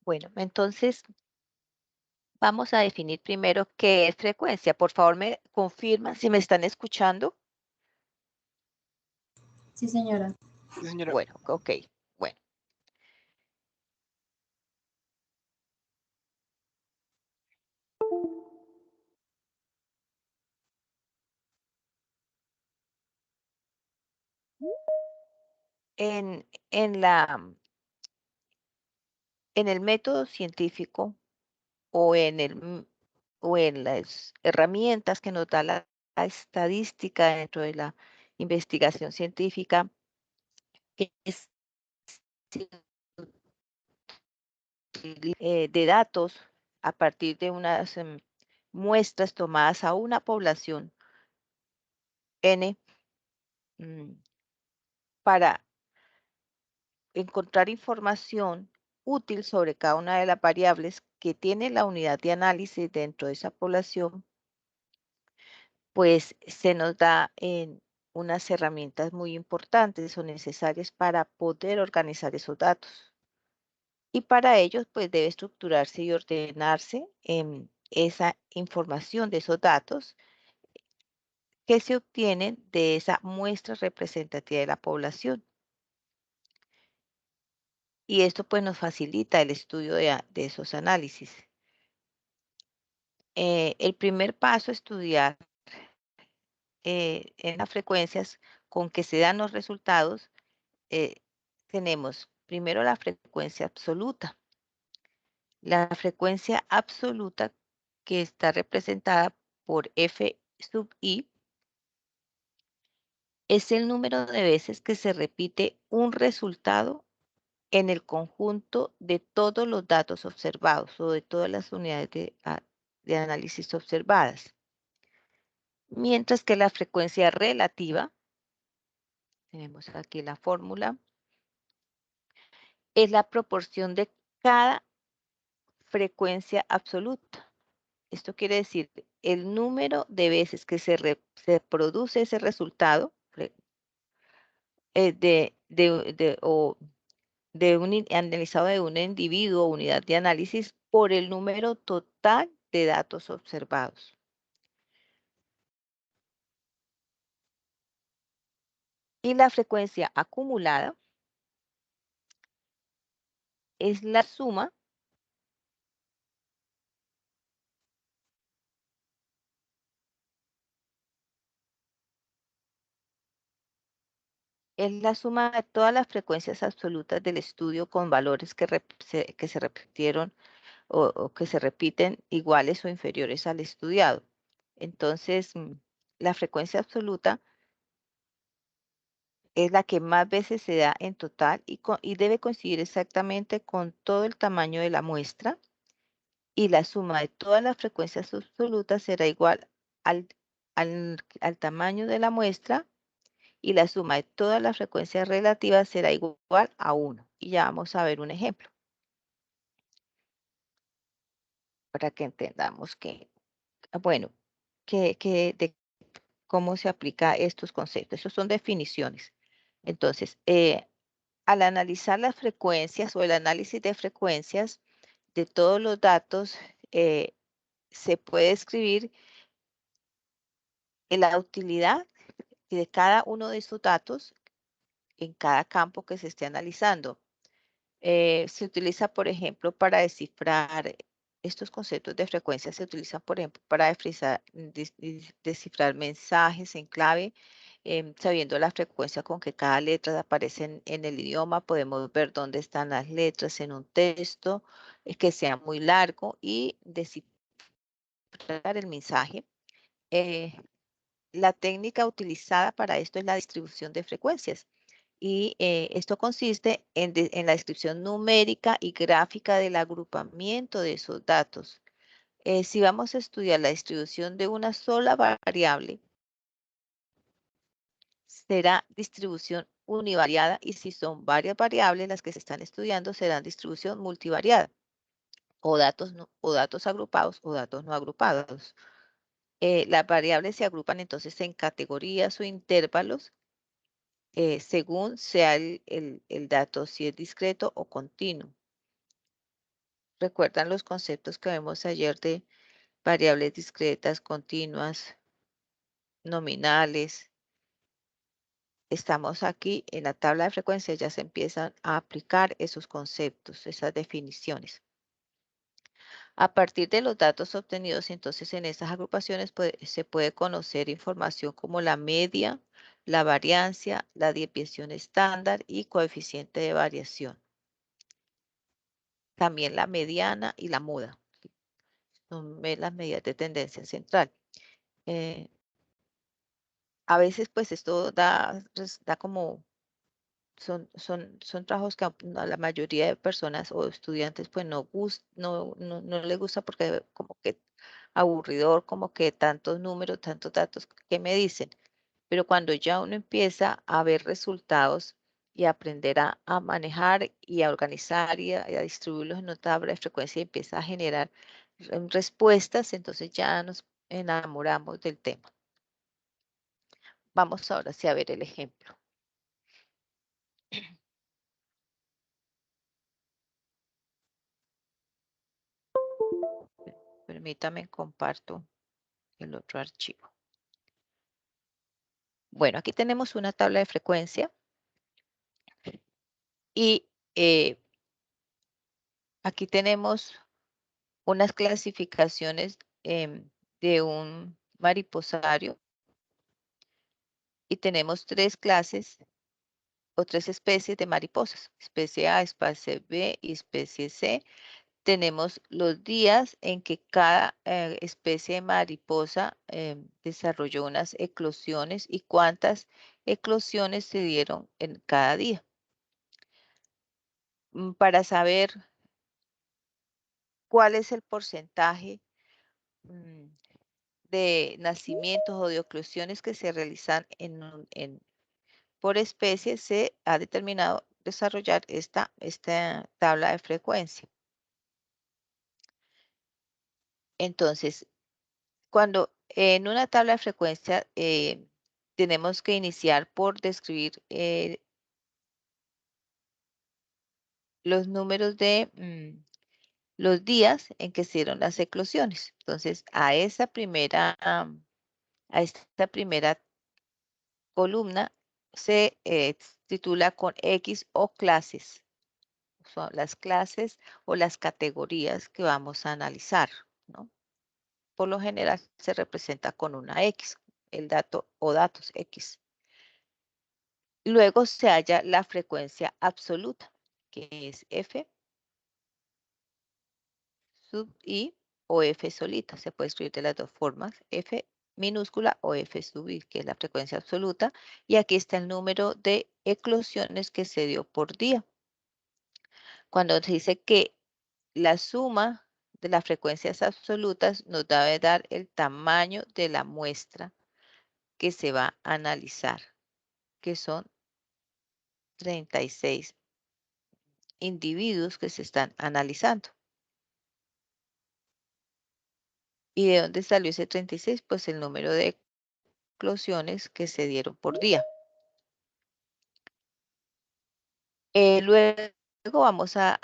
Bueno, entonces vamos a definir primero qué es frecuencia. Por favor, me confirman si me están escuchando. Sí, señora. Sí, señora. Bueno, ok. Bueno, en en el método científico o o en las herramientas que nos da la estadística dentro de la investigación científica, que es de datos a partir de unas muestras tomadas a una población N, mm, para encontrar información útil sobre cada una de las variables que tiene la unidad de análisis dentro de esa población, pues se nos da en unas herramientas muy importantes o necesarias para poder organizar esos datos. Y para ello, pues debe estructurarse y ordenarse en esa información de esos datos que se obtienen de esa muestra representativa de la población. Y esto pues nos facilita el estudio de esos análisis. El primer paso es estudiar en las frecuencias con que se dan los resultados. eh, Tenemos primero la frecuencia absoluta. La frecuencia absoluta, que está representada por F sub i, es el número de veces que se repite un resultado en el conjunto de todos los datos observados o de todas las unidades de análisis observadas. Mientras que la frecuencia relativa, tenemos aquí la fórmula, es la proporción de cada frecuencia absoluta. Esto quiere decir el número de veces que se produce ese resultado de analizado de un individuo o unidad de análisis por el número total de datos observados. Y la frecuencia acumulada es la suma de todas las frecuencias absolutas del estudio con valores que se repitieron o que se repiten iguales o inferiores al estudiado. Entonces, la frecuencia absoluta es la que más veces se da en total y debe coincidir exactamente con todo el tamaño de la muestra, y la suma de todas las frecuencias absolutas será igual al tamaño de la muestra, y la suma de todas las frecuencias relativas será igual a 1. Y ya vamos a ver un ejemplo para que entendamos bueno, de cómo se aplica estos conceptos. Estos son definiciones. Entonces, al analizar las frecuencias o el análisis de frecuencias de todos los datos, se puede escribir en la utilidad de cada uno de esos datos en cada campo que se esté analizando. Se utiliza, por ejemplo, para descifrar estos conceptos de frecuencia, se utilizan, por ejemplo, para descifrar mensajes en clave, sabiendo la frecuencia con que cada letra aparece en el idioma. Podemos ver dónde están las letras en un texto que sea muy largo y descifrar el mensaje. Eh, la técnica utilizada para esto es la distribución de frecuencias. Y esto consiste en la descripción numérica y gráfica del agrupamiento de esos datos. Si vamos a estudiar la distribución de una sola variable, será distribución univariada, y si son varias variables las que se están estudiando, serán distribución multivariada, o datos agrupados o datos no agrupados. Las variables se agrupan entonces en categorías o intervalos según sea el dato, si es discreto o continuo. ¿Recuerdan los conceptos que vimos ayer de variables discretas, continuas, nominales? Estamos aquí en la tabla de frecuencias, ya se empiezan a aplicar esos conceptos, esas definiciones. A partir de los datos obtenidos, entonces en estas agrupaciones se puede conocer información como la media, la variancia, la desviación estándar y coeficiente de variación. También la mediana y la muda. Son las medidas de tendencia central. Eh, a veces pues esto da como son trabajos que a la mayoría de personas o estudiantes pues no les gusta porque como que aburridor, como que tantos números, tantos datos que me dicen. Pero cuando ya uno empieza a ver resultados y a aprender a manejar y a organizar y a distribuirlos en una tabla de frecuencia y empieza a generar respuestas, entonces ya nos enamoramos del tema. Vamos ahora sí a ver el ejemplo. Permítame, comparto el otro archivo. Bueno, aquí tenemos una tabla de frecuencia y aquí tenemos unas clasificaciones de un mariposario y tenemos tres clases o tres especies de mariposas, especie A, especie B y especie C. Tenemos los días en que cada especie de mariposa desarrolló unas eclosiones y cuántas eclosiones se dieron en cada día. Para saber cuál es el porcentaje mm, de nacimientos o de eclosiones que se realizan por especie, se ha determinado desarrollar esta tabla de frecuencia. Entonces, cuando en una tabla de frecuencia tenemos que iniciar por describir los números de los días en que se dieron las eclosiones. Entonces, a esta primera columna se titula con X o clases. Son las clases o las categorías que vamos a analizar, ¿no? Por lo general se representa con una X, el dato o datos X. Luego se halla la frecuencia absoluta, que es F sub I o F solita. Se puede escribir de las dos formas, F minúscula o F sub I, que es la frecuencia absoluta. Y aquí está el número de eclosiones que se dio por día. Cuando se dice que la suma de las frecuencias absolutas nos debe dar el tamaño de la muestra que se va a analizar, que son 36 individuos que se están analizando. ¿Y de dónde salió ese 36? Pues el número de eclosiones que se dieron por día. Luego vamos a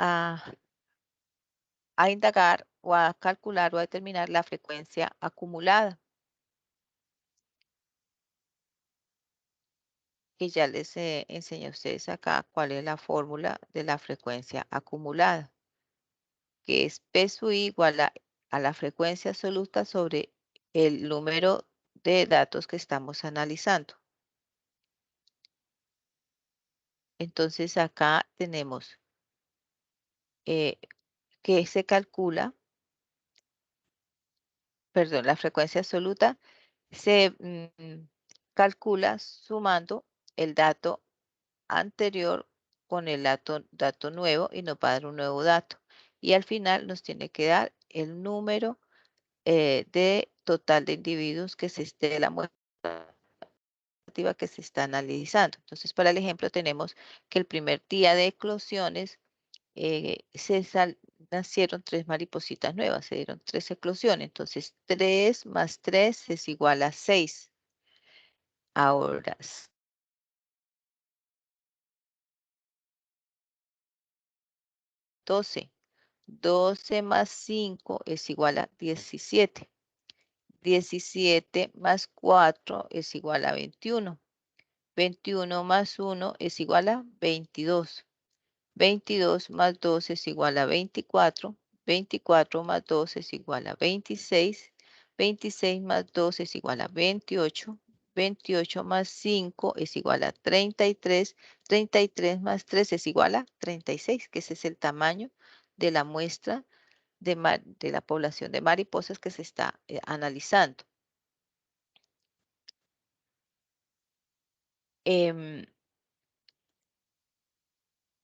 indagar o a calcular o a determinar la frecuencia acumulada, que ya les enseñé a ustedes acá cuál es la fórmula de la frecuencia acumulada, que es P sub I igual a la frecuencia absoluta sobre el número de datos que estamos analizando. Entonces acá tenemos que se calcula, perdón, la frecuencia absoluta se calcula sumando el dato anterior con el dato nuevo y nos va a dar un nuevo dato. Y al final nos tiene que dar el número de total de individuos que se esté de la muestra que se está analizando. Entonces, para el ejemplo, tenemos que el primer día de eclosiones nacieron tres maripositas nuevas, se dieron tres eclosiones. Entonces, 3 más 3 es igual a 6. Ahora, 12. 12 más 5 es igual a 17. 17 más 4 es igual a 21. 21 más 1 es igual a 22. 22 más 2 es igual a 24. 24 más 2 es igual a 26. 26 más 2 es igual a 28. 28 más 5 es igual a 33. 33 más 3 es igual a 36, que ese es el tamaño de la muestra de la población de mariposas que se está analizando. Em,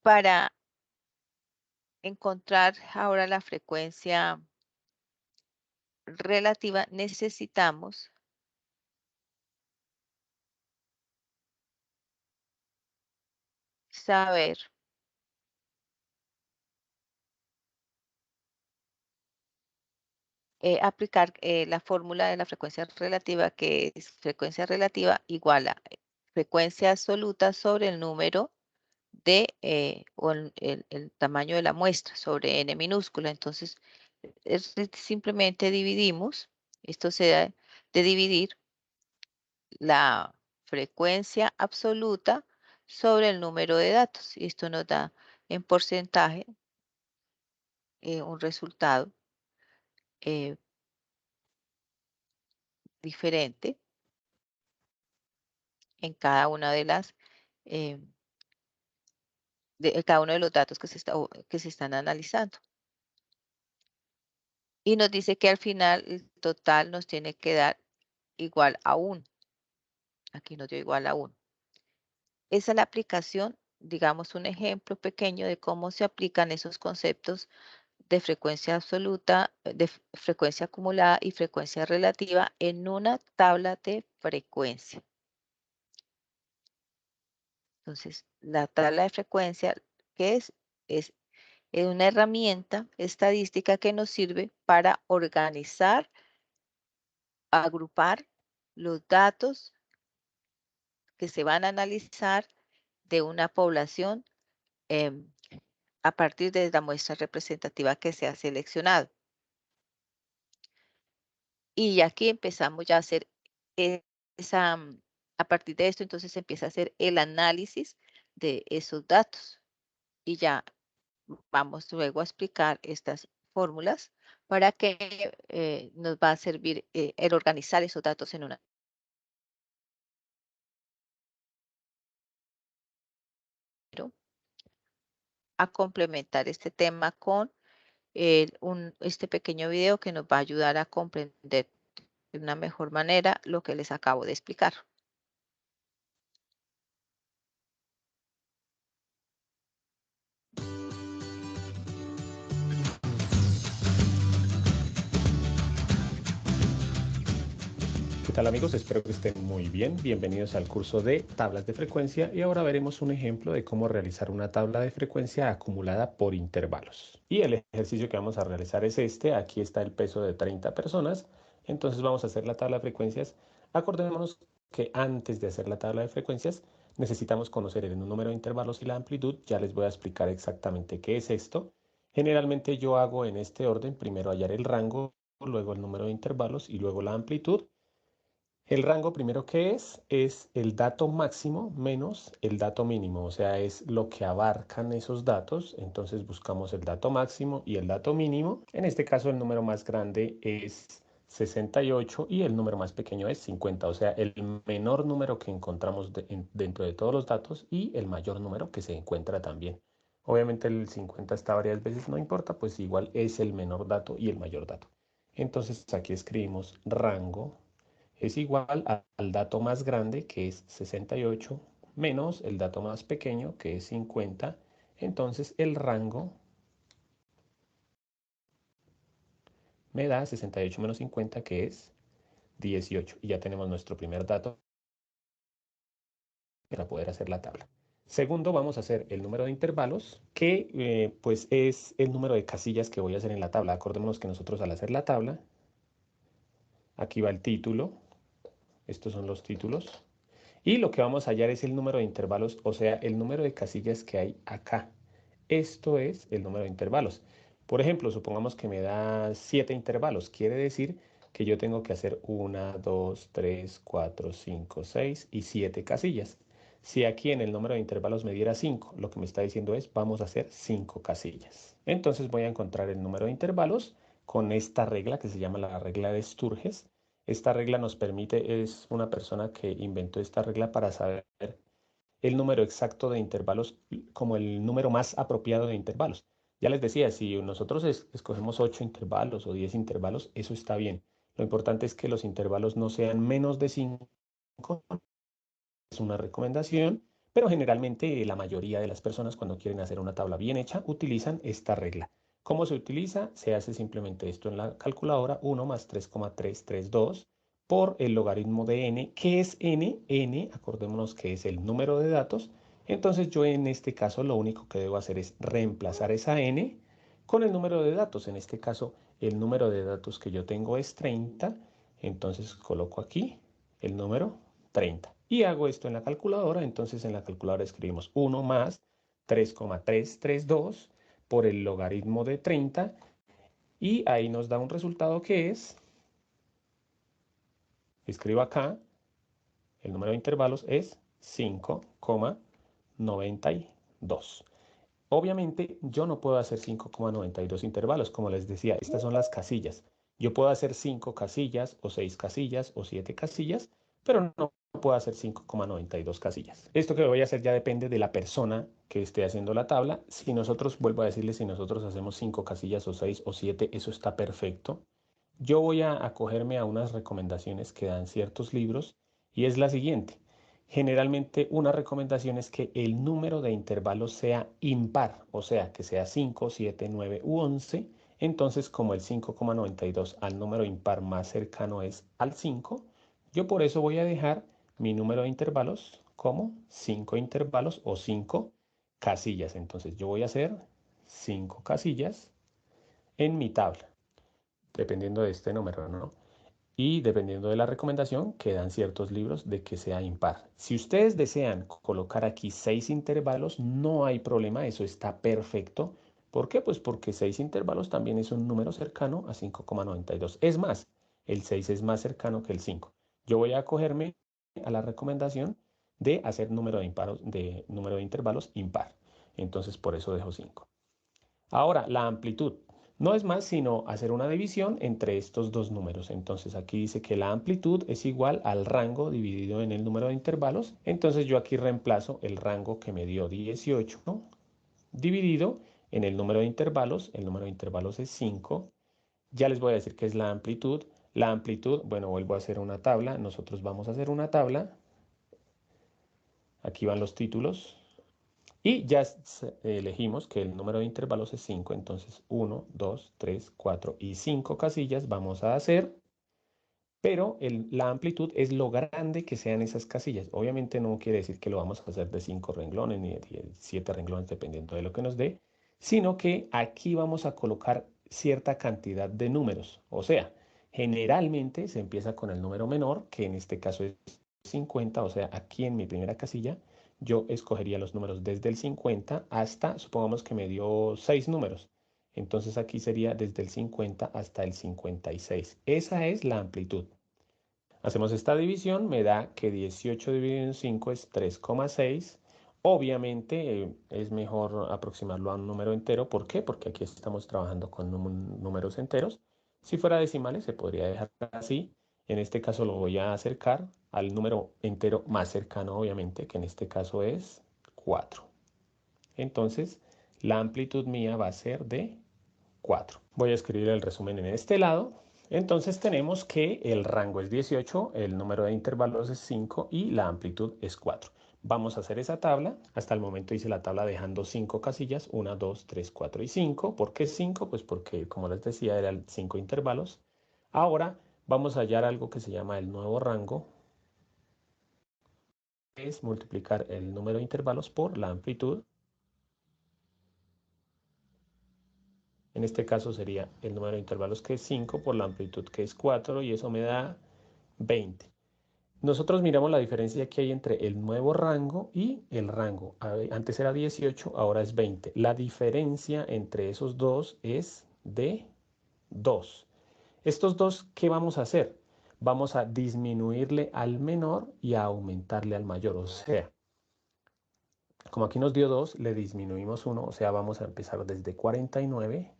para encontrar ahora la frecuencia relativa, necesitamos saber aplicar la fórmula de la frecuencia relativa, que es frecuencia relativa igual a frecuencia absoluta sobre el número o el tamaño de la muestra sobre n minúscula. Entonces, simplemente dividimos, esto se da de dividir la frecuencia absoluta sobre el número de datos. Y esto nos da en porcentaje un resultado eh, diferente en cada una de las eh, cada uno de los datos que se están analizando. Y nos dice que al final el total nos tiene que dar igual a 1. Aquí nos dio igual a 1. Esa es la aplicación, digamos, un ejemplo pequeño de cómo se aplican esos conceptos de frecuencia absoluta, de frecuencia acumulada y frecuencia relativa en una tabla de frecuencia. Entonces, la tabla de frecuencia, ¿qué es? Es una herramienta estadística que nos sirve para organizar, agrupar los datos que se van a analizar de una población em, a partir de la muestra representativa que se ha seleccionado. Y aquí empezamos ya a hacer esa, a partir de esto, entonces se empieza a hacer el análisis de esos datos. Y ya vamos luego a explicar estas fórmulas para que nos va a servir el organizar esos datos en una. A complementar este tema con este pequeño video que nos va a ayudar a comprender de una mejor manera lo que les acabo de explicar. ¿Qué tal amigos? Espero que estén muy bien. Bienvenidos al curso de tablas de frecuencia y ahora veremos un ejemplo de cómo realizar una tabla de frecuencia acumulada por intervalos. Y el ejercicio que vamos a realizar es este. Aquí está el peso de 30 personas. Entonces vamos a hacer la tabla de frecuencias. Acordémonos que antes de hacer la tabla de frecuencias necesitamos conocer el número de intervalos y la amplitud. Ya les voy a explicar exactamente qué es esto. Generalmente yo hago en este orden, primero hallar el rango, luego el número de intervalos y luego la amplitud. El rango primero que es el dato máximo menos el dato mínimo, o sea, es lo que abarcan esos datos. Entonces buscamos el dato máximo y el dato mínimo. En este caso el número más grande es 68 y el número más pequeño es 50, o sea, el menor número que encontramos dentro de todos los datos y el mayor número que se encuentra también. Obviamente el 50 está varias veces, no importa, pues igual es el menor dato y el mayor dato. Entonces aquí escribimos rango es igual al dato más grande, que es 68, menos el dato más pequeño, que es 50. Entonces el rango me da 68 menos 50, que es 18. Y ya tenemos nuestro primer dato para poder hacer la tabla. Segundo, vamos a hacer el número de intervalos, que pues es el número de casillas que voy a hacer en la tabla. Acordémonos que nosotros al hacer la tabla, aquí va el título, estos son los títulos. Y lo que vamos a hallar es el número de intervalos, o sea, el número de casillas que hay acá. Esto es el número de intervalos. Por ejemplo, supongamos que me da 7 intervalos. Quiere decir que yo tengo que hacer 1, 2, 3, 4, 5, 6 y 7 casillas. Si aquí en el número de intervalos me diera 5, lo que me está diciendo es vamos a hacer 5 casillas. Entonces voy a encontrar el número de intervalos con esta regla que se llama la regla de Sturges. Esta regla nos permite, es una persona que inventó esta regla para saber el número exacto de intervalos como el número más apropiado de intervalos. Ya les decía, si nosotros escogemos 8 intervalos o 10 intervalos, eso está bien. Lo importante es que los intervalos no sean menos de 5, es una recomendación, pero generalmente la mayoría de las personas cuando quieren hacer una tabla bien hecha utilizan esta regla. ¿Cómo se utiliza? Se hace simplemente esto en la calculadora, 1 más 3,332 por el logaritmo de n. ¿Qué es n? N, acordémonos que es el número de datos. Entonces yo en este caso lo único que debo hacer es reemplazar esa n con el número de datos. En este caso el número de datos que yo tengo es 30. Entonces coloco aquí el número 30. Y hago esto en la calculadora. Entonces en la calculadora escribimos 1 más 3,332 por el logaritmo de 30 y ahí nos da un resultado que es, escribo acá, el número de intervalos es 5,92. Obviamente yo no puedo hacer 5,92 intervalos, como les decía, estas son las casillas. Yo puedo hacer 5 casillas o 6 casillas o 7 casillas, pero no puedo hacer 5,92 casillas. Esto que voy a hacer ya depende de la persona que esté haciendo la tabla. Si nosotros, vuelvo a decirles, si nosotros hacemos 5 casillas o 6 o 7, eso está perfecto. Yo voy a acogerme a unas recomendaciones que dan ciertos libros y es la siguiente. Generalmente una recomendación es que el número de intervalos sea impar, o sea, que sea 5, 7, 9 u 11. Entonces, como el 5,92 al número impar más cercano es al 5, yo por eso voy a dejar mi número de intervalos como 5 intervalos o 5 casillas. Entonces, yo voy a hacer 5 casillas en mi tabla, dependiendo de este número, ¿no? Y dependiendo de la recomendación, quedan ciertos libros de que sea impar. Si ustedes desean colocar aquí 6 intervalos, no hay problema, eso está perfecto. ¿Por qué? Pues porque 6 intervalos también es un número cercano a 5,92. Es más, el 6 es más cercano que el 5. Yo voy a acogerme a la recomendación de hacer número de intervalos impar. Entonces, por eso dejo 5. Ahora, la amplitud no es más sino hacer una división entre estos dos números. Entonces aquí dice que la amplitud es igual al rango dividido en el número de intervalos. Entonces yo aquí reemplazo el rango que me dio 18 dividido en el número de intervalos. El número de intervalos es 5. Ya les voy a decir qué es la amplitud. La amplitud, bueno, vuelvo a hacer una tabla. Nosotros vamos a hacer una tabla. Aquí van los títulos. Y ya elegimos que el número de intervalos es 5, entonces 1, 2, 3, 4 y 5 casillas vamos a hacer, pero la amplitud es lo grande que sean esas casillas. Obviamente no quiere decir que lo vamos a hacer de 5 renglones ni de 7 renglones, dependiendo de lo que nos dé, sino que aquí vamos a colocar cierta cantidad de números. O sea, generalmente se empieza con el número menor, que en este caso es 50, o sea, aquí en mi primera casilla yo escogería los números desde el 50 hasta, supongamos que me dio 6 números. Entonces aquí sería desde el 50 hasta el 56. Esa es la amplitud. Hacemos esta división, me da que 18 dividido en 5 es 3,6. Obviamente es mejor aproximarlo a un número entero. ¿Por qué? Porque aquí estamos trabajando con números enteros. Si fuera decimales se podría dejar así. En este caso lo voy a acercar al número entero más cercano, obviamente, que en este caso es 4. Entonces la amplitud mía va a ser de 4. Voy a escribir el resumen en este lado. Entonces tenemos que el rango es 18, el número de intervalos es 5 y la amplitud es 4. Vamos a hacer esa tabla. Hasta el momento hice la tabla dejando 5 casillas, 1, 2, 3, 4 y 5. ¿Por qué 5? Pues porque, como les decía, eran 5 intervalos. Ahora vamos a hallar algo que se llama el nuevo rango, que es multiplicar el número de intervalos por la amplitud. En este caso sería el número de intervalos que es 5 por la amplitud que es 4 y eso me da 20. Nosotros miramos la diferencia que hay entre el nuevo rango y el rango. Antes era 18, ahora es 20. La diferencia entre esos dos es de 2. Estos dos, ¿qué vamos a hacer? Vamos a disminuirle al menor y a aumentarle al mayor. O sea, como aquí nos dio 2, le disminuimos 1. O sea, vamos a empezar desde 49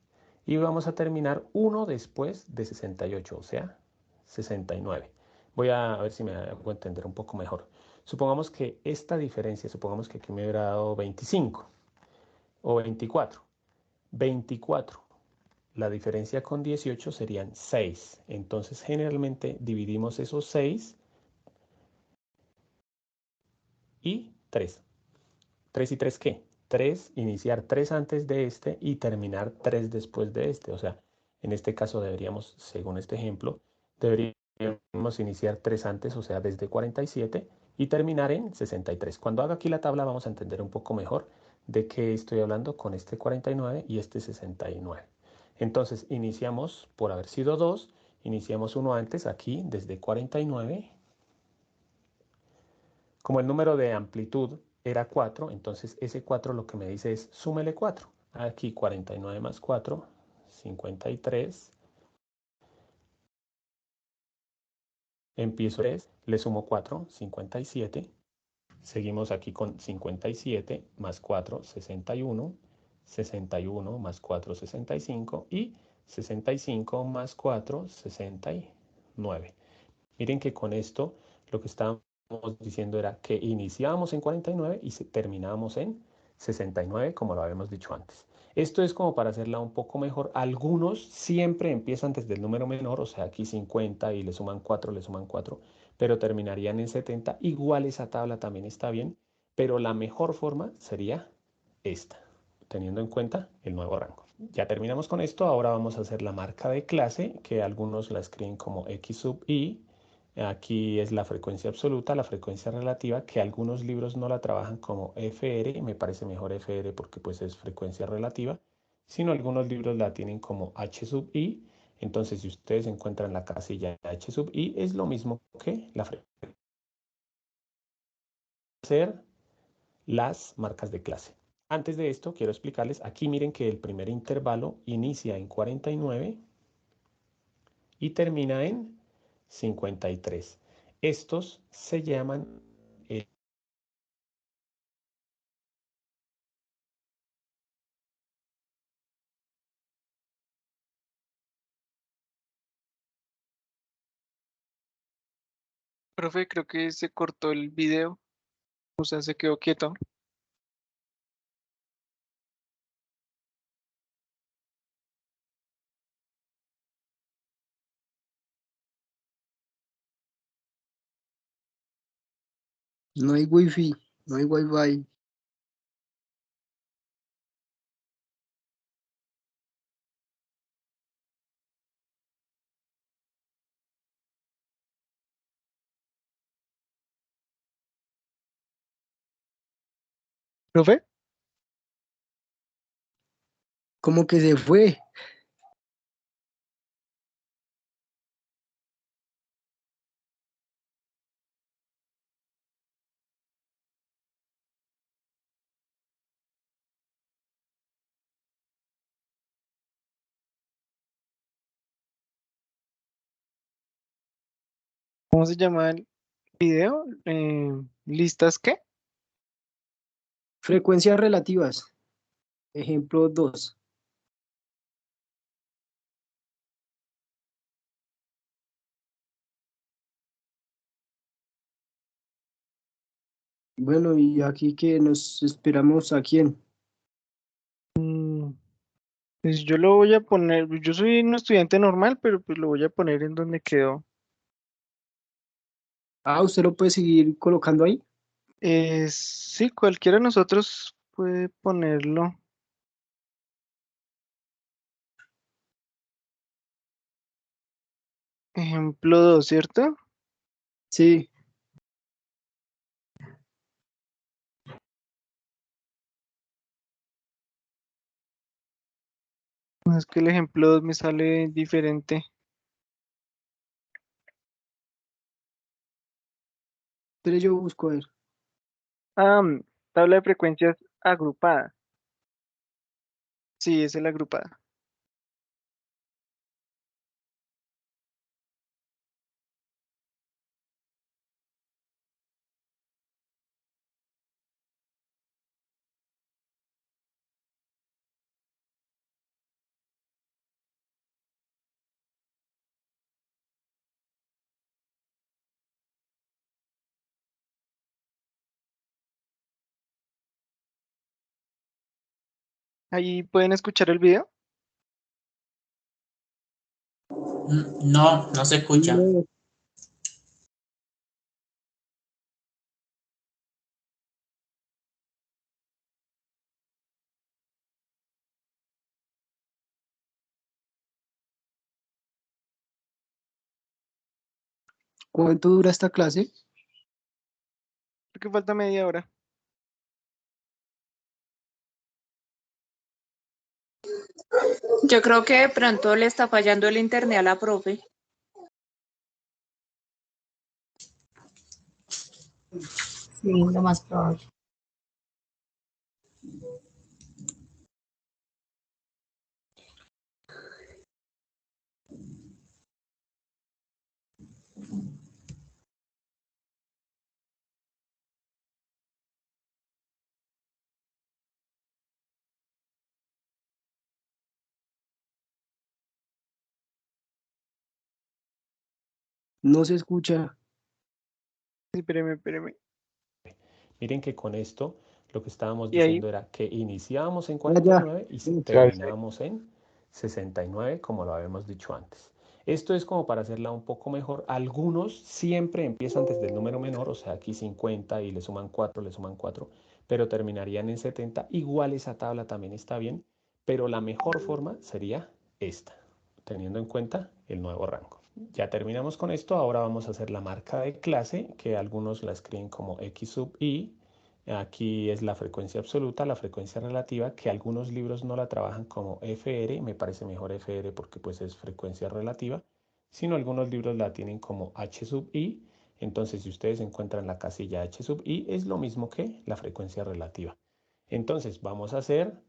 y vamos a terminar 1 después de 68, o sea, 69. Voy a ver si me hago entender un poco mejor. Supongamos que esta diferencia, supongamos que aquí me hubiera dado 25 o 24. 24. La diferencia con 18 serían 6. Entonces, generalmente dividimos esos 6 y 3. ¿3 y 3 qué? 3, iniciar 3 antes de este y terminar 3 después de este. O sea, en este caso deberíamos, según este ejemplo, deberíamos iniciar 3 antes, o sea, desde 47 y terminar en 63. Cuando haga aquí la tabla vamos a entender un poco mejor de qué estoy hablando con este 49 y este 69. Entonces, iniciamos, por haber sido 2, iniciamos uno antes, aquí, desde 49. Como el número de amplitud era 4, entonces ese 4 lo que me dice es súmele 4. Aquí 49 más 4, 53. Empiezo 3, le sumo 4, 57. Seguimos aquí con 57 más 4, 61. 61 más 4, 65. Y 65 más 4, 69. Miren que con esto lo que estábamos diciendo era que iniciábamos en 49 y terminábamos en 69, como lo habíamos dicho antes. Esto es como para hacerla un poco mejor. Algunos siempre empiezan desde el número menor, o sea, aquí 50 y le suman 4, le suman 4, pero terminarían en 70. Igual esa tabla también está bien, pero la mejor forma sería esta, teniendo en cuenta el nuevo rango. Ya terminamos con esto, ahora vamos a hacer la marca de clase, que algunos la escriben como X sub i. Aquí es la frecuencia absoluta, la frecuencia relativa, que algunos libros no la trabajan como FR, me parece mejor FR porque pues es frecuencia relativa, sino algunos libros la tienen como H sub i. Entonces, si ustedes encuentran la casilla H sub i, es lo mismo que la frecuencia. Hacer las marcas de clase. Antes de esto, quiero explicarles, aquí miren que el primer intervalo inicia en 49 y termina en 53. Estos se llaman Profe, creo que se cortó el video, o sea, se quedó quieto. No hay wifi, no hay wifi. ¿Profe? ¿Cómo que se fue? ¿Cómo se llama el video? ¿Listas qué? Frecuencias relativas. Ejemplo 2. Bueno, y aquí que nos esperamos a quién. Mm, Pues yo lo voy a poner, yo soy un estudiante normal, pero pues lo voy a poner en donde quedó. Ah, usted lo puede seguir colocando ahí. Sí, cualquiera de nosotros puede ponerlo. Ejemplo 2, ¿cierto? Sí. Es que el ejemplo 2 me sale diferente. Espere, yo busco a ver. Ah, tabla de frecuencias agrupada. Sí, esa es la agrupada. Ahí pueden escuchar el video. No, no se escucha. No, ¿cuánto dura esta clase? Porque falta media hora. Yo creo que de pronto le está fallando el internet a la profe. Sí, lo más probable. No se escucha. Sí, espéreme. Miren que con esto lo que estábamos Y ahí, diciendo era que iniciábamos en Allá. 49 y Sí. terminábamos en 69, como lo habíamos dicho antes. Esto es como para hacerla un poco mejor. Algunos siempre empiezan desde el número menor, o sea, aquí 50 y le suman 4, pero terminarían en 70. Igual esa tabla también está bien, pero la mejor forma sería esta, teniendo en cuenta el nuevo rango. Ya terminamos con esto, ahora vamos a hacer la marca de clase, que algunos la escriben como X sub I. Aquí es la frecuencia absoluta, la frecuencia relativa, que algunos libros no la trabajan como FR, me parece mejor FR porque pues es frecuencia relativa, sino algunos libros la tienen como H sub I. Entonces, si ustedes encuentran la casilla H sub I, es lo mismo que la frecuencia relativa. Entonces, vamos a hacer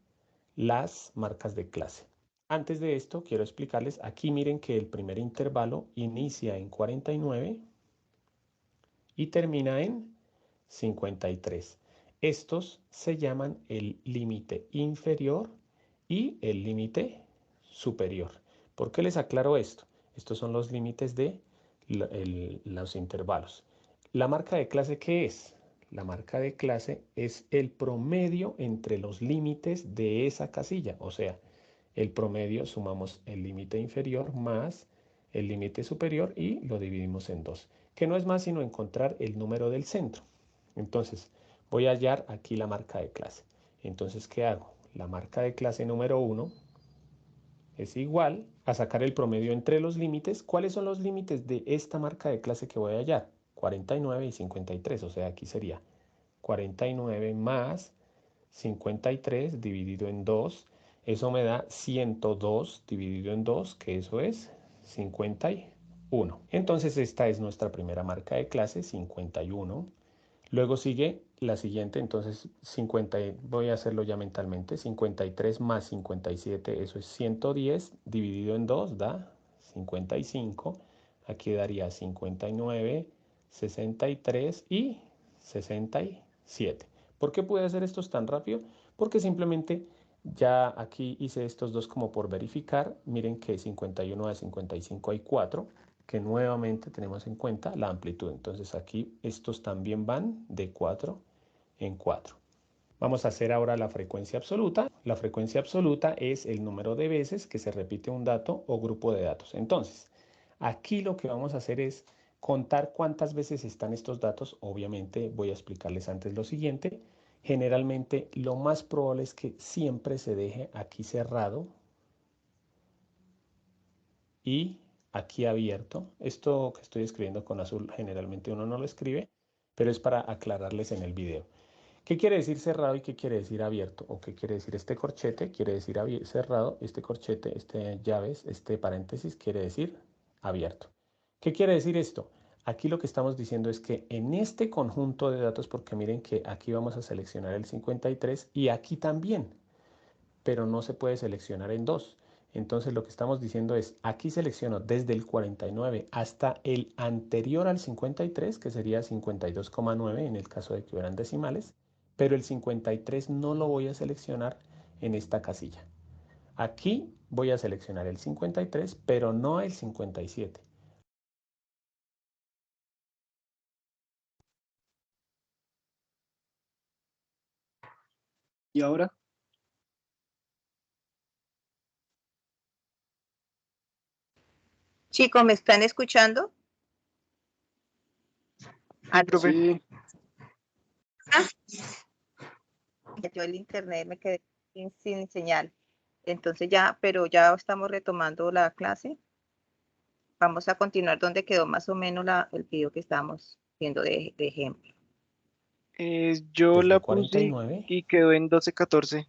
las marcas de clase. Antes de esto, quiero explicarles, aquí miren que el primer intervalo inicia en 49 y termina en 53. Estos se llaman el límite inferior y el límite superior. ¿Por qué les aclaro esto? Estos son los límites de los intervalos. ¿La marca de clase qué es? La marca de clase es el promedio entre los límites de esa casilla. O sea, el promedio sumamos el límite inferior más el límite superior y lo dividimos en 2, que no es más sino encontrar el número del centro. Entonces, voy a hallar aquí la marca de clase. Entonces, ¿qué hago? La marca de clase número 1 es igual a sacar el promedio entre los límites. ¿Cuáles son los límites de esta marca de clase que voy a hallar? 49 y 53, o sea, aquí sería 49 más 53 dividido en 2. Eso me da 102 dividido en 2, que eso es 51. Entonces esta es nuestra primera marca de clase, 51. Luego sigue la siguiente, entonces 50, voy a hacerlo ya mentalmente, 53 más 57, eso es 110, dividido en 2 da 55, aquí daría 59, 63 y 67. ¿Por qué pude hacer estos tan rápido? Porque simplemente ya aquí hice estos dos como por verificar, miren que 51 a 55 hay 4, que nuevamente tenemos en cuenta la amplitud. Entonces aquí estos también van de 4 en 4. Vamos a hacer ahora la frecuencia absoluta. La frecuencia absoluta es el número de veces que se repite un dato o grupo de datos. Entonces, aquí lo que vamos a hacer es contar cuántas veces están estos datos. Obviamente voy a explicarles antes lo siguiente. Generalmente lo más probable es que siempre se deje aquí cerrado y aquí abierto. Esto que estoy escribiendo con azul generalmente uno no lo escribe, pero es para aclararles en el video. ¿Qué quiere decir cerrado y qué quiere decir abierto? ¿O qué quiere decir este corchete? Quiere decir cerrado, este corchete, este llaves, este paréntesis quiere decir abierto. ¿Qué quiere decir esto? aquí lo que estamos diciendo es que en este conjunto de datos, porque miren que aquí vamos a seleccionar el 53 y aquí también, pero no se puede seleccionar en dos. Entonces lo que estamos diciendo es, aquí selecciono desde el 49 hasta el anterior al 53, que sería 52,9 en el caso de que hubieran decimales, pero el 53 no lo voy a seleccionar en esta casilla. Aquí voy a seleccionar el 53, pero no el 57. ¿Y ahora? Chicos, ¿me están escuchando? Profe. Sí, Yo el internet me quedé sin señal. Entonces ya, pero ya estamos retomando la clase. Vamos a continuar donde quedó más o menos el video que estábamos viendo de ejemplo. Yo Desde la el puse 49, y quedó en 12-14.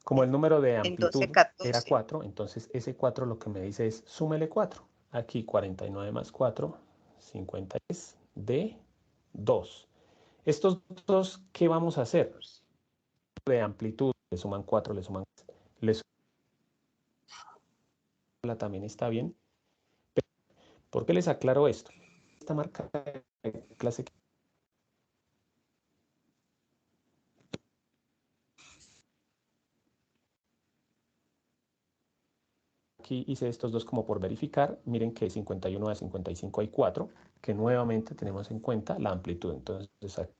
como el número de En amplitud 12-14. era 4, entonces ese 4 lo que me dice es súmele 4. Aquí 49 más 4, 53 de 2. Estos dos, ¿qué vamos a hacer? De amplitud, le suman 4, le suman 3, también está bien. ¿Por qué les aclaro esto? Esta marca de clase aquí hice estos dos como por verificar. Miren que de 51 a 55 hay 4, que nuevamente tenemos en cuenta la amplitud. Entonces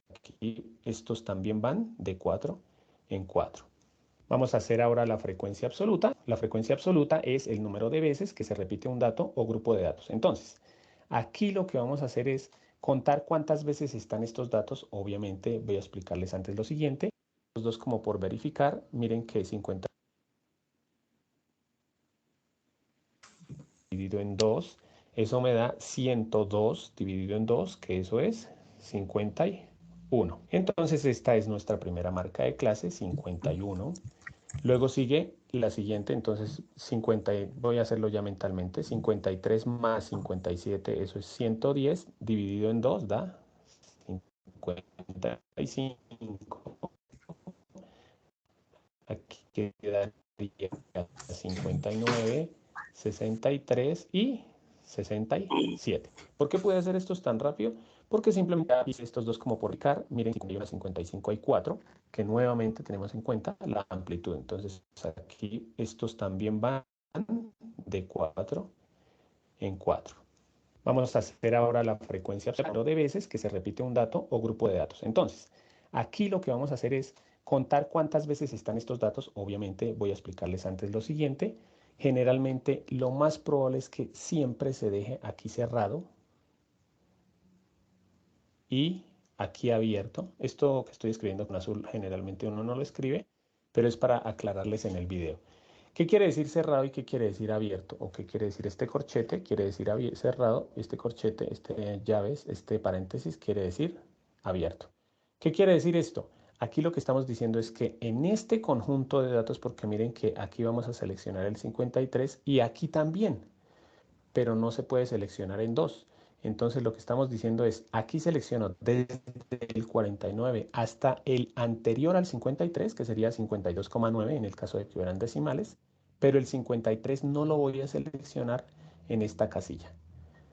aquí estos también van de 4 en 4. Vamos a hacer ahora la frecuencia absoluta. La frecuencia absoluta es el número de veces que se repite un dato o grupo de datos. Entonces, aquí lo que vamos a hacer es contar cuántas veces están estos datos. Obviamente voy a explicarles antes lo siguiente. Los dos como por verificar. Miren que 50 dividido en 2, eso me da 102 dividido en 2, que eso es 51. Entonces esta es nuestra primera marca de clase, 51. Luego sigue la siguiente, entonces 50, voy a hacerlo ya mentalmente, 53 más 57, eso es 110, dividido en 2 da 55. Aquí quedaría 59, 63 y 67. ¿Por qué puede hacer estos tan rápido? Porque simplemente hice estos dos como por picar. Miren, 51 a 55 hay 4, que nuevamente tenemos en cuenta la amplitud. Entonces aquí estos también van de 4 en 4. Vamos a hacer ahora la frecuencia de veces que se repite un dato o grupo de datos. Entonces, aquí lo que vamos a hacer es contar cuántas veces están estos datos. Obviamente voy a explicarles antes lo siguiente. Generalmente lo más probable es que siempre se deje aquí cerrado y aquí abierto. Esto que estoy escribiendo con azul generalmente uno no lo escribe, pero es para aclararles en el video. ¿Qué quiere decir cerrado y qué quiere decir abierto? ¿O qué quiere decir este corchete? Quiere decir cerrado, este corchete, este llaves, este paréntesis quiere decir abierto. ¿Qué quiere decir esto? Aquí lo que estamos diciendo es que en este conjunto de datos, porque miren que aquí vamos a seleccionar el 53 y aquí también, pero no se puede seleccionar en dos. Entonces lo que estamos diciendo es, aquí selecciono desde el 49 hasta el anterior al 53, que sería 52,9 en el caso de que hubieran decimales, pero el 53 no lo voy a seleccionar en esta casilla.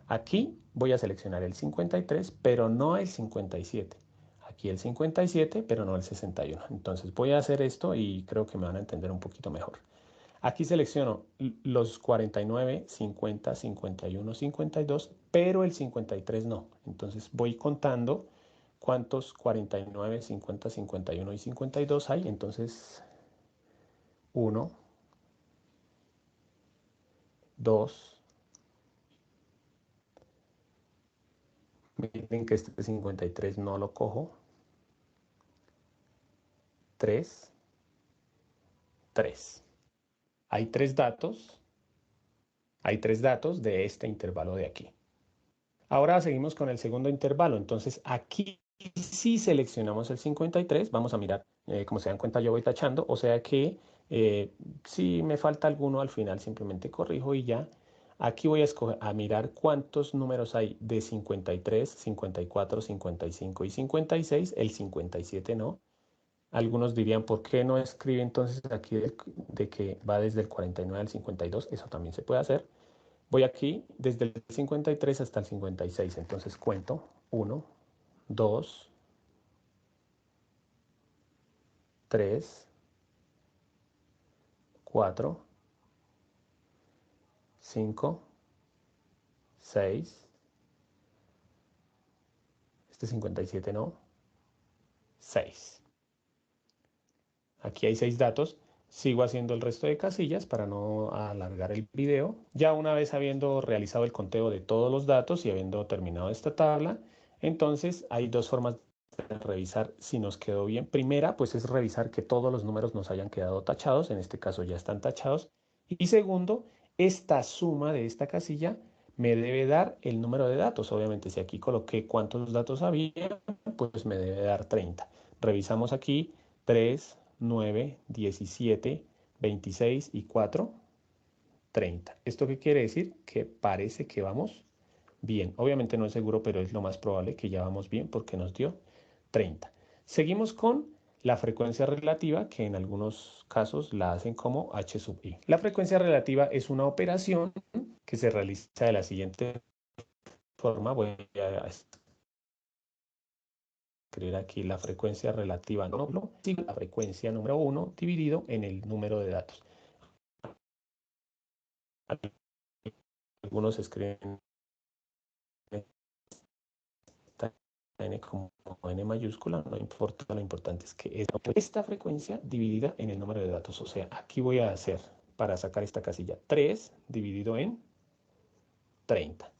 Aquí voy a seleccionar el 53, pero no el 57. Aquí el 57, pero no el 61. Entonces voy a hacer esto y creo que me van a entender un poquito mejor. Aquí selecciono los 49, 50, 51, 52, pero el 53 no. Entonces voy contando cuántos 49, 50, 51 y 52 hay. Entonces 1, 2, miren que este 53 no lo cojo, 3, 3. Hay tres datos de este intervalo de aquí. Ahora seguimos con el segundo intervalo. Entonces aquí sí seleccionamos el 53. Vamos a mirar, como se dan cuenta yo voy tachando, o sea que si me falta alguno al final simplemente corrijo y ya. Aquí voy a mirar cuántos números hay de 53, 54, 55 y 56. El 57 no. Algunos dirían, ¿por qué no escribe entonces aquí de que va desde el 49 al 52? Eso también se puede hacer. Voy aquí desde el 53 hasta el 56. Entonces cuento 1, 2, 3, 4, 5, 6. Este 57 no. 6. Aquí hay 6 datos. Sigo haciendo el resto de casillas para no alargar el video. Ya una vez habiendo realizado el conteo de todos los datos y habiendo terminado esta tabla, entonces hay dos formas de revisar si nos quedó bien. Primera, pues es revisar que todos los números nos hayan quedado tachados. En este caso ya están tachados. Y segundo, esta suma de esta casilla me debe dar el número de datos. Obviamente, si aquí coloqué cuántos datos había, pues me debe dar 30. Revisamos aquí 3, 9, 17, 26 y 4, 30. ¿Esto qué quiere decir? Que parece que vamos bien. Obviamente no es seguro, pero es lo más probable que ya vamos bien porque nos dio 30. Seguimos con la frecuencia relativa, que en algunos casos la hacen como h sub i. La frecuencia relativa es una operación que se realiza de la siguiente forma. Voy a escribir aquí la frecuencia relativa número, la frecuencia número 1 dividido en el número de datos. Algunos escriben n como n mayúscula, no importa, lo importante es que es esta frecuencia dividida en el número de datos. O sea, aquí voy a hacer, para sacar esta casilla, 3 dividido en 30.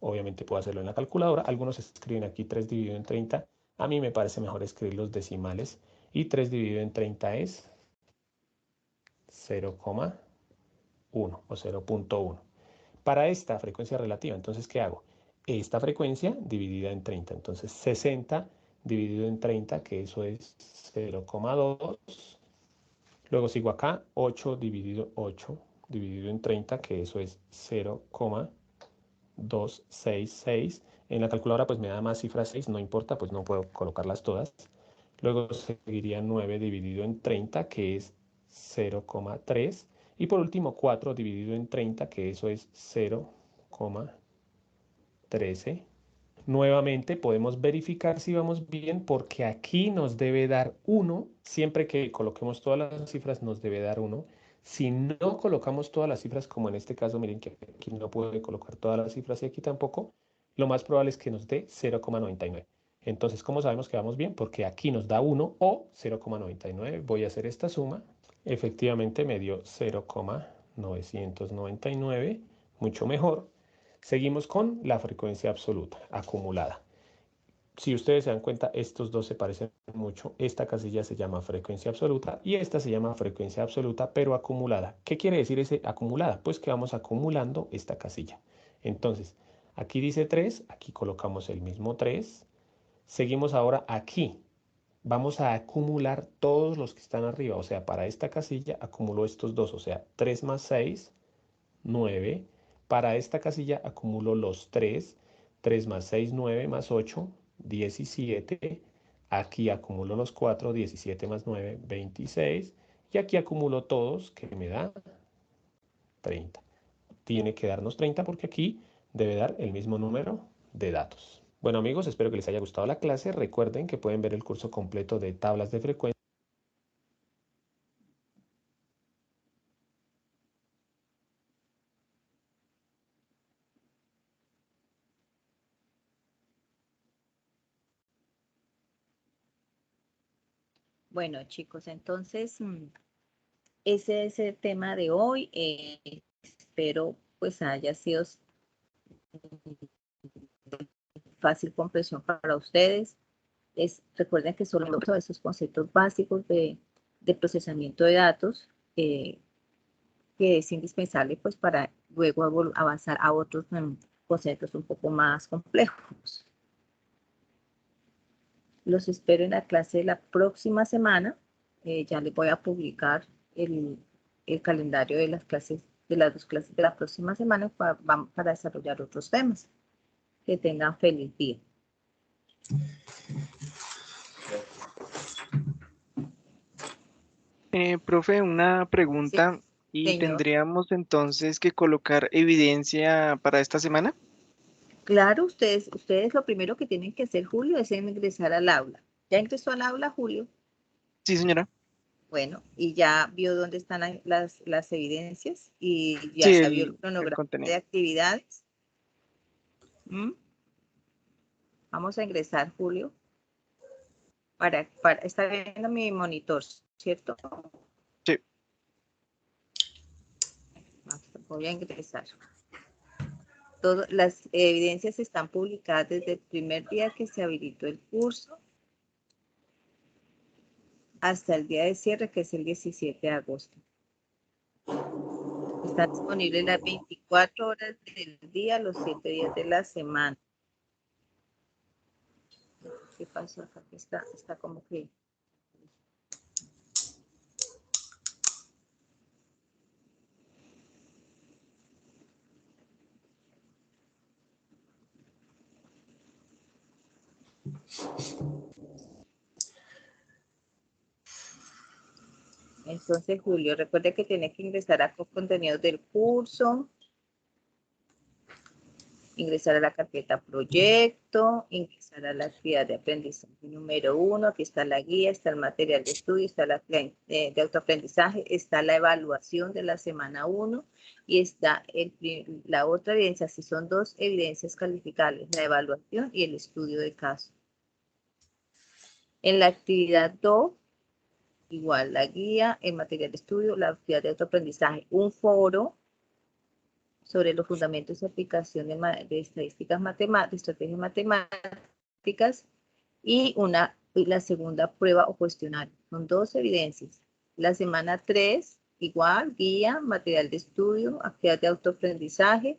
Obviamente puedo hacerlo en la calculadora. Algunos escriben aquí 3 dividido en 30. A mí me parece mejor escribir los decimales. Y 3 dividido en 30 es 0,1 o 0,1. Para esta frecuencia relativa, entonces, ¿qué hago? Esta frecuencia dividida en 30. Entonces, 60 dividido en 30, que eso es 0,2. Luego sigo acá, 8 dividido en 30, que eso es 0,266. En la calculadora pues me da más cifras 6, no importa, pues no puedo colocarlas todas. Luego seguiría 9 dividido en 30, que es 0,3. Y por último 4 dividido en 30, que eso es 0,13. Nuevamente podemos verificar si vamos bien porque aquí nos debe dar 1. Siempre que coloquemos todas las cifras nos debe dar 1. Si no colocamos todas las cifras, como en este caso, miren que aquí no puedo colocar todas las cifras y aquí tampoco, lo más probable es que nos dé 0,99. Entonces, ¿cómo sabemos que vamos bien? Porque aquí nos da 1 o 0,99. Voy a hacer esta suma. Efectivamente me dio 0,999, mucho mejor. Seguimos con la frecuencia absoluta, acumulada. Si ustedes se dan cuenta, estos dos se parecen mucho. Esta casilla se llama frecuencia absoluta y esta se llama frecuencia absoluta, pero acumulada. ¿Qué quiere decir ese acumulada? Pues que vamos acumulando esta casilla. Entonces, aquí dice 3, aquí colocamos el mismo 3. Seguimos ahora aquí. Vamos a acumular todos los que están arriba. O sea, para esta casilla acumulo estos dos. O sea, 3 más 6, 9. Para esta casilla acumulo los 3. 3 más 6, 9 más 8, 17. Aquí acumulo los 4, 17 más 9, 26. Y aquí acumulo todos, que me da 30. Tiene que darnos 30 porque aquí debe dar el mismo número de datos. Bueno amigos, espero que les haya gustado la clase. Recuerden que pueden ver el curso completo de tablas de frecuencia. Bueno, chicos, entonces ese es el tema de hoy. Espero pues haya sido fácil comprensión para ustedes. Recuerden que solo esos conceptos básicos de procesamiento de datos que es indispensable pues para luego avanzar a otros conceptos un poco más complejos. Los espero en la clase de la próxima semana. Ya les voy a publicar el calendario de las clases de las 2 clases de la próxima semana vamos para desarrollar otros temas. Que tengan feliz día. Profe, una Sí, pregunta. ¿Y señor. tendríamos entonces que colocar evidencia para esta semana? Claro, ustedes lo primero que tienen que hacer, Julio, es ingresar al aula. ¿Ya ingresó al aula, Julio? Sí, señora. Bueno, y ya vio dónde están las evidencias y Sí, ya vio el el cronograma contenido. de actividades. ¿Mm? Vamos a ingresar, Julio. Está viendo mi monitor, ¿cierto? Sí. Voy a ingresar. Todas las evidencias están publicadas desde el primer día que se habilitó el curso hasta el día de cierre, que es el 17 de agosto. Están disponibles las 24 horas del día, los 7 días de la semana. ¿Qué pasó acá? Está como que... Entonces, Julio, recuerde que tiene que ingresar a los contenidos del curso, ingresar a la carpeta proyecto, ingresar a la actividad de aprendizaje número 1, aquí está la guía, está el material de estudio, está la de autoaprendizaje, está la evaluación de la semana 1 y está la otra evidencia, si son 2 evidencias calificables, la evaluación y el estudio de caso. En la actividad 2, igual la guía, el material de estudio, la actividad de autoaprendizaje, un foro sobre los fundamentos y aplicación de estadísticas matemáticas, de estrategias matemáticas y la segunda prueba o cuestionario. Son 2 evidencias. La semana 3, igual, guía, material de estudio, actividad de autoaprendizaje,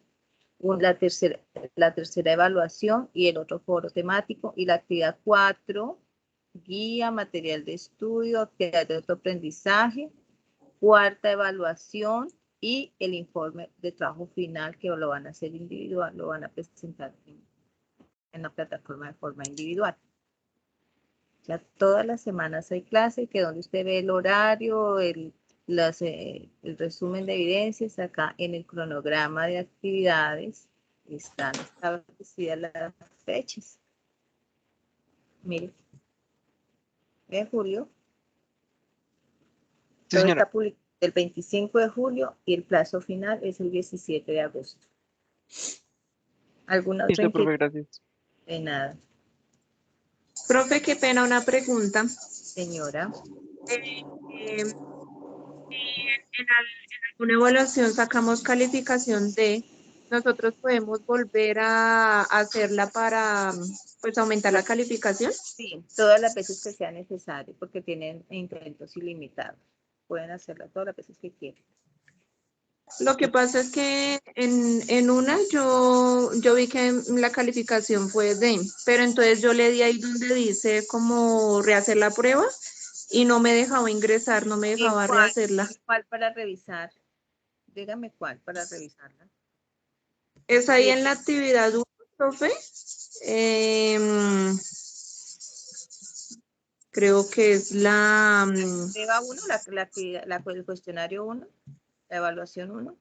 la tercera evaluación y el otro foro temático. Y la actividad 4, guía, material de estudio, actividad de autoaprendizaje, cuarta evaluación y el informe de trabajo final que lo van a hacer individual, lo van a presentar en la plataforma de forma individual. Ya todas las semanas hay clase, que donde usted ve el horario, el resumen de evidencias, acá en el cronograma de actividades están establecidas las fechas. Mire, ve Julio, Sí, todo señora. está publicado el 25 de julio y el plazo final es el 17 de agosto. ¿Alguna otra Listo, profe, inquietud? gracias. De nada, Profe, qué pena, una pregunta. señora. En alguna evaluación sacamos calificación D, nosotros podemos volver a hacerla para pues aumentar la calificación. Sí, todas las veces que sea necesario, porque tienen intentos ilimitados. Pueden hacerla todas las veces que quieran. Lo que pasa es que en una yo vi que la calificación fue D, pero entonces yo le di ahí donde dice como rehacer la prueba y no me dejaba ingresar, no me dejaba rehacerla. ¿Cuál para revisar? Dígame cuál para revisarla. Es ahí en la actividad 1, profe. Creo que es la... Prueba 1, el cuestionario 1, la evaluación 1.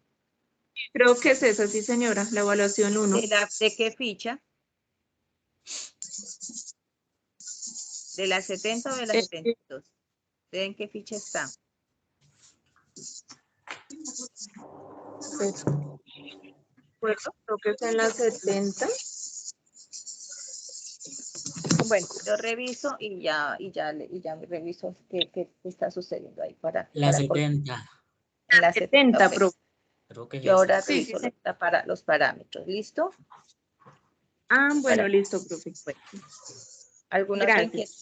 Creo que es esa, sí señora, la evaluación 1. ¿De qué ficha? ¿De la 70 o de la 72? ¿En qué ficha está? Creo que es en la 70. Bueno, yo reviso y ya me reviso qué está sucediendo ahí La 70. En la 70, okay. profe. Creo que es Yo ahora esa. reviso los parámetros. ¿Listo? Ah, bueno, listo, profe. Bueno, ¿alguna otra inquietud?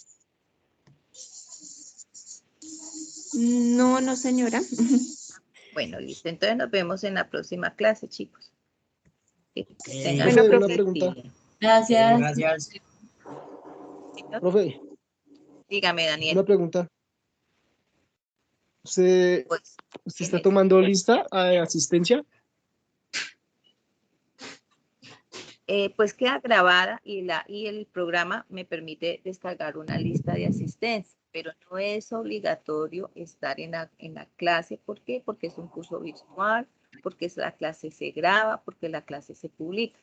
No, no, señora. Bueno, listo. Entonces nos vemos en la próxima clase, chicos. Que tengan Profe, un una feliz pregunta. día. Gracias. Gracias. Profe, Dígame, Daniel. una pregunta. ¿Usted, Pues, usted está dime. tomando lista de asistencia? Pues queda grabada y el programa me permite descargar una lista de asistencia, pero no es obligatorio estar en la clase. ¿Por qué? Porque es un curso virtual, porque la clase se graba, porque la clase se publica.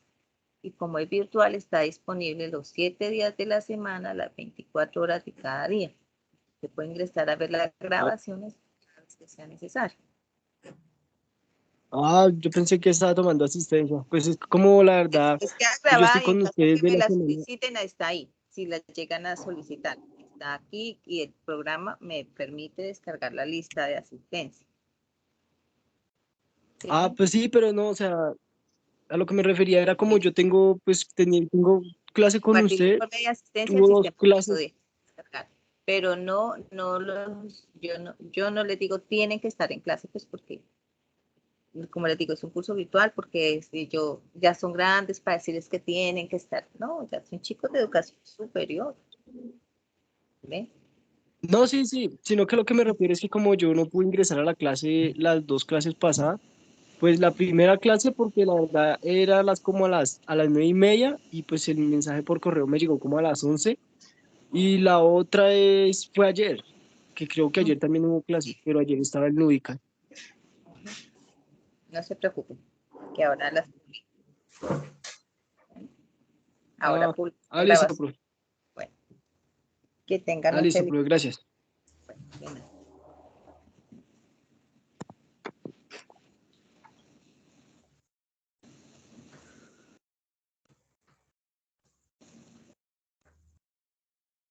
Y como es virtual, está disponible los 7 días de la semana, las 24 horas de cada día. Se puede ingresar a ver las grabaciones cada vez que sea necesario. Yo pensé que estaba tomando asistencia. Pues es como la verdad, Es queda pues yo estoy grabada y en con caso ustedes que de me la la semana. soliciten, está ahí. Si la llegan a solicitar, está aquí y el programa me permite descargar la lista de asistencia. ¿Sí? Pues sí, pero no, o sea, a lo que me refería era como yo tengo, pues tengo clase con Compartir usted, informe de asistencia, el tuvo 2 sistema me lo clases. deja descargar. Pero yo no les digo tienen que estar en clase, pues porque, como les digo, es un curso virtual, porque si yo ya son grandes para decirles que tienen que estar. No, ya son chicos de educación superior. ¿Ven? No, sí, sí, sino que lo que me refiero es que como yo no pude ingresar a la clase, las 2 clases pasadas, pues la primera clase porque la verdad era como a las 9:30 y pues el mensaje por correo me llegó como a las 11 y la otra fue ayer, que creo que ayer también hubo clase, pero ayer estaba en Nudica. No se preocupen, que ahora las publico. Ahora publico la Listo, grabación. profe. Bueno, que tengan un Listo, feliz profe, gracias. día.